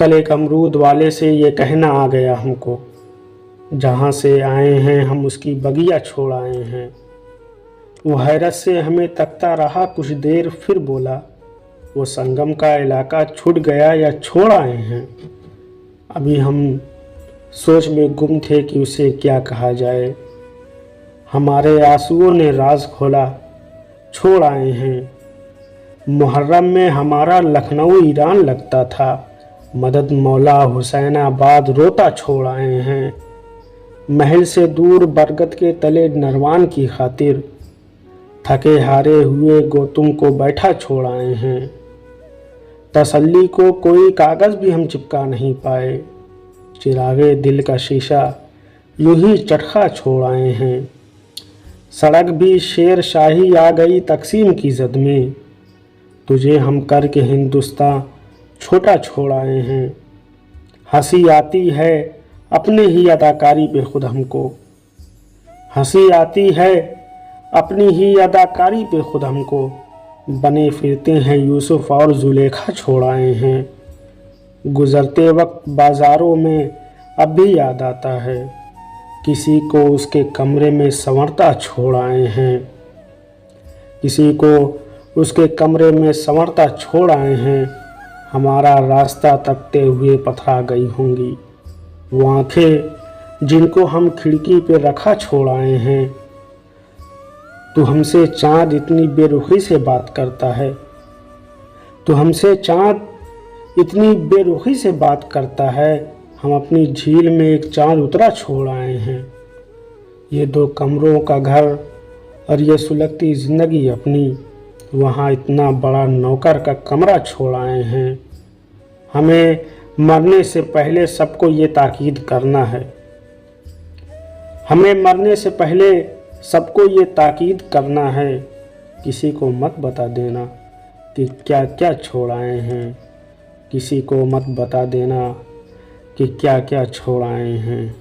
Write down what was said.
कल एक अमरूद वाले से ये कहना आ गया हमको, जहाँ से आए हैं हम उसकी बगिया छोड़ आए हैं। वो हैरत से हमें तकता रहा कुछ देर, फिर बोला, वो संगम का इलाका छूट गया या छोड़ आए हैं। अभी हम सोच में गुम थे कि उसे क्या कहा जाए। हमारे आंसुओं ने राज खोला, छोड़ आए हैं। मुहर्रम में हमारा लखनऊ ईरान लगता था, मदद मौला हुसैनाबाद रोता छोड़ आए हैं। महल से दूर बरगद के तले नरवान की खातिर, थके हारे हुए गौतम को बैठा छोड़ आए हैं। तसल्ली को कोई कागज़ भी हम चिपका नहीं पाए, चिरागे दिल का शीशा यूं ही चटखा छोड़ आए हैं। सड़क भी शेर शाही आ गई तकसीम की जद में, तुझे हम करके हिंदुस्तान छोटा छोड़ आए हैं। हंसी आती है अपने ही अदाकारी पे खुद हमको, हंसी आती है अपनी ही अदाकारी पे खुद हमको। बने फिरते हैं यूसुफ और जुलेखा छोड़ आए हैं। गुज़रते वक्त बाज़ारों में अब भी याद आता है, किसी को उसके कमरे में संवरता छोड़ आए हैं। किसी को उसके कमरे में संवरता छोड़ आए हैं। हमारा रास्ता तकते हुए पथरा गई होंगी वो आंखें जिनको हम खिड़की पे रखा छोड़ आए हैं। तू हमसे चाँद इतनी बेरुखी से बात करता है, तू हमसे चाँद इतनी बेरुखी से बात करता है। हम अपनी झील में एक चाँद उतरा छोड़ आए हैं। ये 2 कमरों का घर और ये सुलगती ज़िंदगी अपनी, वहाँ इतना बड़ा नौकर का कमरा छोड़ आए हैं। हमें मरने से पहले सबको ये ताकीद करना है, हमें मरने से पहले सबको ये ताकीद करना है, किसी को मत बता देना कि क्या क्या छोड़ आए हैं। किसी को मत बता देना कि क्या क्या छोड़ आए हैं।